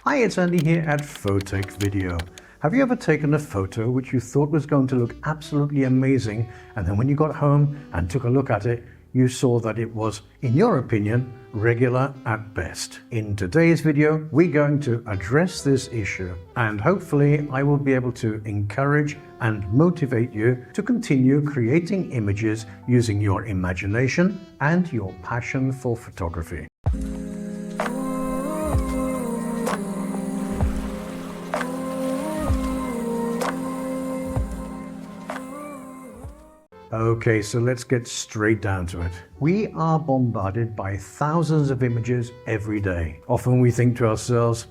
Hi, it's Andy here at Photech Video. Have you ever taken a photo which you thought was going to look absolutely amazing, and then when you got home and took a look at it, you saw that it was, in your opinion, regular at best? In today's video, we're going to address this issue, and hopefully I will be able to encourage and motivate you to continue creating images using your imagination and your passion for photography. Okay, so let's get straight down to it. We are bombarded by thousands of images every day. Often we think to ourselves,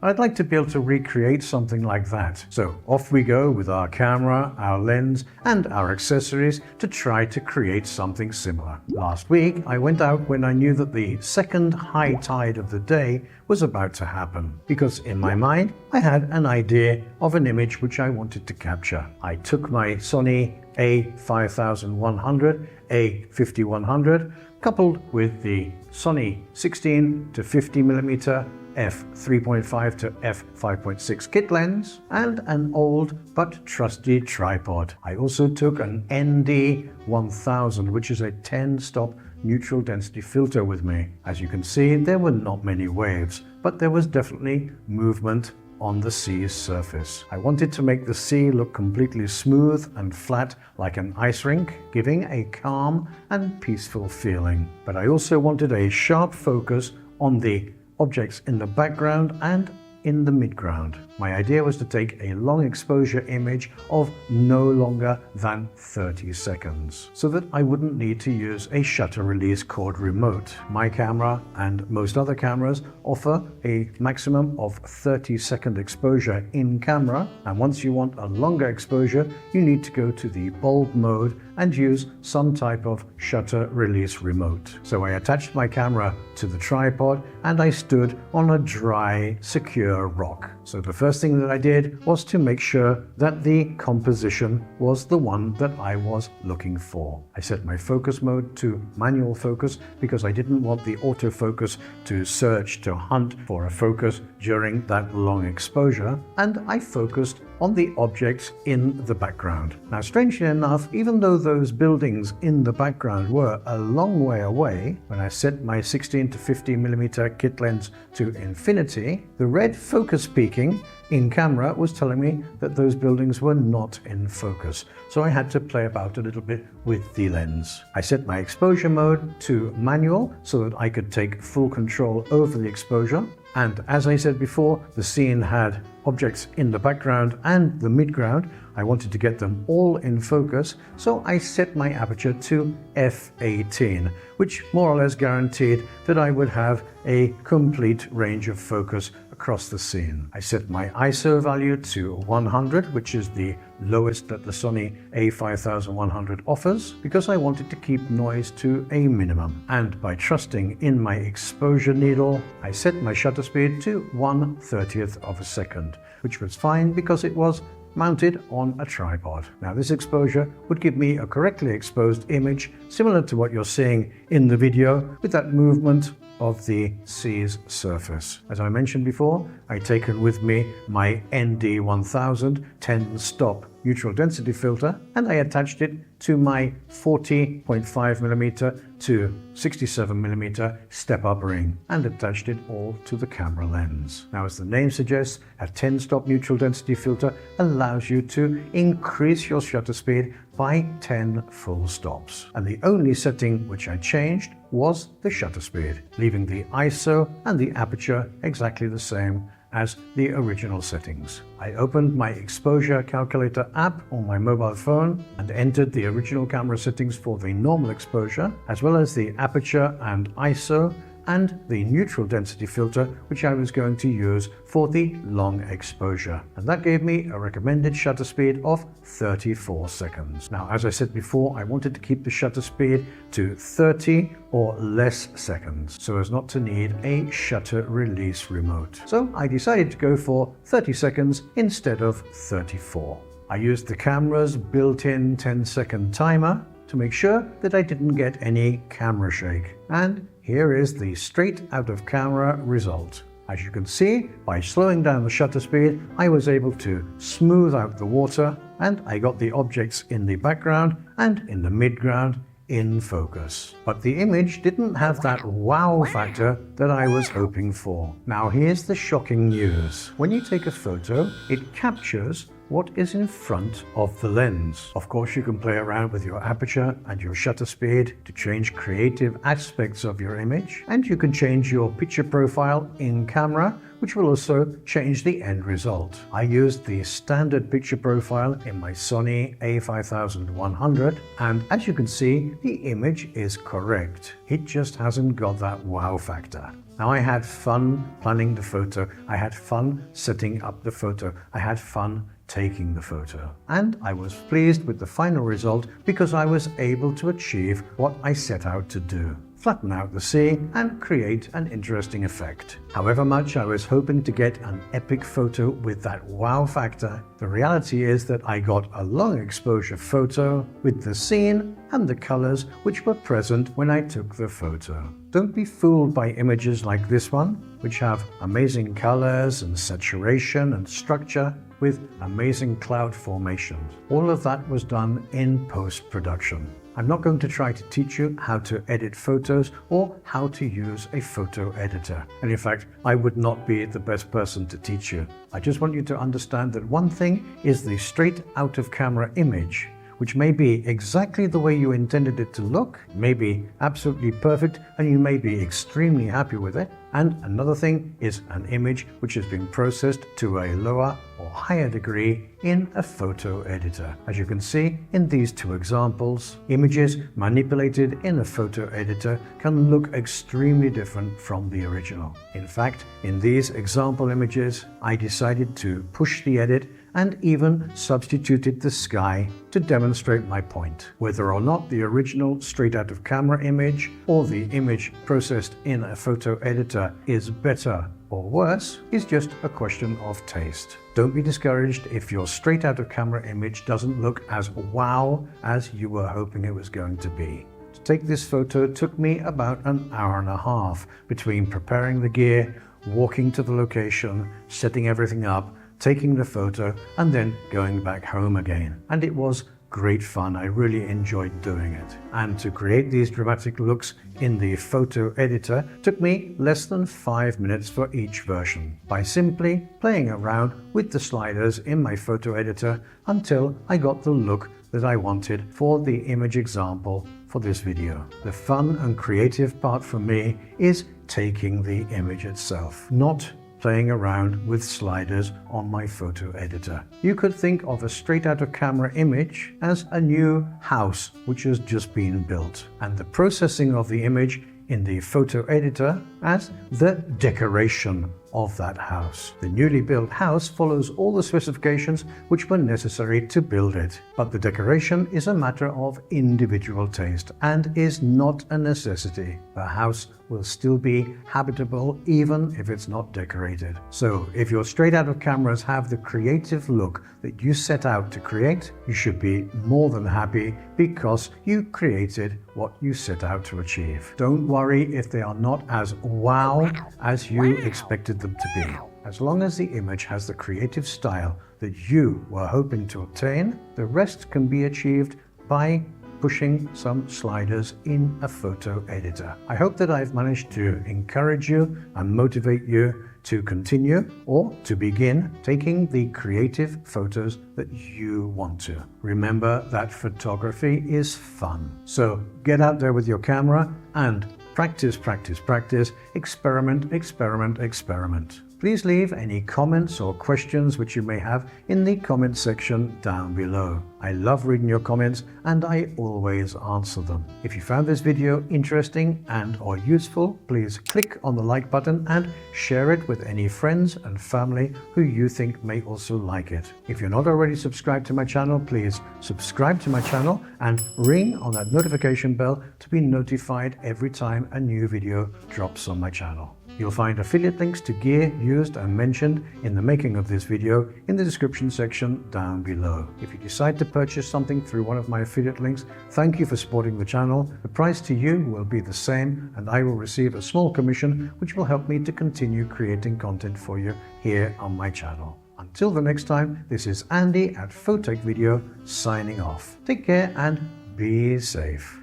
I'd like to be able to recreate something like that. So off we go with our camera, our lens, and our accessories to try to create something similar. Last week, I went out when I knew that the second high tide of the day was about to happen, because in my mind, I had an idea of an image which I wanted to capture. I took my Sony A5100, A5100, coupled with the Sony 16 to 50mm f3.5 to f5.6 kit lens and an old but trusty tripod. I also took an ND1000, which is a 10-stop neutral density filter with me. As you can see, there were not many waves, but there was definitely movement on the sea's surface. I wanted to make the sea look completely smooth and flat like an ice rink, giving a calm and peaceful feeling. But I also wanted a sharp focus on the objects in the background and in the midground. My idea was to take a long exposure image of no longer than 30 seconds, so that I wouldn't need to use a shutter release cord remote. My camera and most other cameras offer a maximum of 30-second exposure in camera, and once you want a longer exposure, you need to go to the bulb mode and use some type of shutter release remote. So I attached my camera to the tripod and I stood on a dry, secure rock. So the first thing that I did was to make sure that the composition was the one that I was looking for. I set my focus mode to manual focus because I didn't want the autofocus to search, to hunt for a focus during that long exposure, and I focused on the objects in the background. Now, strangely enough, even though those buildings in the background were a long way away, when I set my 16 to 50mm kit lens to infinity, the red focus peaking in camera was telling me that those buildings were not in focus. So I had to play about a little bit with the lens. I set my exposure mode to manual so that I could take full control over the exposure. And as I said before, the scene had objects in the background and the midground. I wanted to get them all in focus, so I set my aperture to f18, which more or less guaranteed that I would have a complete range of focus across the scene. I set my ISO value to 100, which is the lowest that the Sony A5100 offers, because I wanted to keep noise to a minimum. And by trusting in my exposure needle, I set my shutter speed to 1/30th of a second, which was fine because it was mounted on a tripod. Now, this exposure would give me a correctly exposed image similar to what you're seeing in the video, with that movement of the sea's surface. As I mentioned before, I'd taken with me my ND1000 10-stop neutral density filter, and I attached it to my 40.5mm to 67mm step-up ring and attached it all to the camera lens. Now, as the name suggests, a 10-stop neutral density filter allows you to increase your shutter speed by 10 full stops. And the only setting which I changed was the shutter speed, leaving the ISO and the aperture exactly the same as the original settings. I opened my exposure calculator app on my mobile phone and entered the original camera settings for the normal exposure, as well as the aperture and ISO, and the neutral density filter, which I was going to use for the long exposure. And that gave me a recommended shutter speed of 34 seconds. Now, as I said before, I wanted to keep the shutter speed to 30 or less seconds, so as not to need a shutter release remote. So I decided to go for 30 seconds instead of 34. I used the camera's built-in 10-second timer to make sure that I didn't get any camera shake. And here is the straight out of camera result. As you can see, by slowing down the shutter speed, I was able to smooth out the water, and I got the objects in the background and in the midground in focus. But the image didn't have that wow factor that I was hoping for. Now here's the shocking news. When you take a photo, it captures what is in front of the lens. Of course, you can play around with your aperture and your shutter speed to change creative aspects of your image, and you can change your picture profile in camera, which will also change the end result. I used the standard picture profile in my Sony a5100, and as you can see, the image is correct. It just hasn't got that wow factor. Now, I had fun planning the photo, I had fun setting up the photo, I had fun taking the photo. And I was pleased with the final result because I was able to achieve what I set out to do: flatten out the sea and create an interesting effect. However much I was hoping to get an epic photo with that wow factor, the reality is that I got a long exposure photo with the scene and the colors which were present when I took the photo. Don't be fooled by images like this one, which have amazing colors and saturation and structure with amazing cloud formations. All of that was done in post-production. I'm not going to try to teach you how to edit photos or how to use a photo editor. And in fact, I would not be the best person to teach you. I just want you to understand that one thing is the straight out of camera image, which may be exactly the way you intended it to look, may be absolutely perfect, and you may be extremely happy with it. And another thing is an image which has been processed to a lower or higher degree in a photo editor. As you can see in these two examples, images manipulated in a photo editor can look extremely different from the original. In fact, in these example images, I decided to push the edit and even substituted the sky to demonstrate my point. Whether or not the original straight out of camera image or the image processed in a photo editor is better or worse is just a question of taste. Don't be discouraged if your straight out of camera image doesn't look as wow as you were hoping it was going to be. To take this photo took me about an hour and a half between preparing the gear, walking to the location, setting everything up, taking the photo, and then going back home again. And it was great fun. I really enjoyed doing it. And to create these dramatic looks in the photo editor took me less than 5 minutes for each version, by simply playing around with the sliders in my photo editor until I got the look that I wanted for the image example for this video. The fun and creative part for me is taking the image itself, not playing around with sliders on my photo editor. You could think of a straight out of camera image as a new house which has just been built, and the processing of the image in the photo editor as the decoration of that house. The newly built house follows all the specifications which were necessary to build it, but the decoration is a matter of individual taste and is not a necessity. The house will still be habitable even if it's not decorated. So if your straight out of cameras have the creative look that you set out to create, you should be more than happy because you created what you set out to achieve. Don't worry if they are not as wow as you expected them to be. As long as the image has the creative style that you were hoping to obtain, the rest can be achieved by pushing some sliders in a photo editor. I hope that I've managed to encourage you and motivate you to continue or to begin taking the creative photos that you want to. Remember that photography is fun. So get out there with your camera and practice, practice, practice, experiment, experiment, experiment. Please leave any comments or questions which you may have in the comment section down below. I love reading your comments and I always answer them. If you found this video interesting and or useful, please click on the like button and share it with any friends and family who you think may also like it. If you're not already subscribed to my channel, please subscribe to my channel and ring on that notification bell to be notified every time a new video drops on my channel. You'll find affiliate links to gear used and mentioned in the making of this video in the description section down below. If you decide to purchase something through one of my affiliate links, thank you for supporting the channel. The price to you will be the same, and I will receive a small commission which will help me to continue creating content for you here on my channel. Until the next time, this is Andy at Photech Video signing off. Take care and be safe.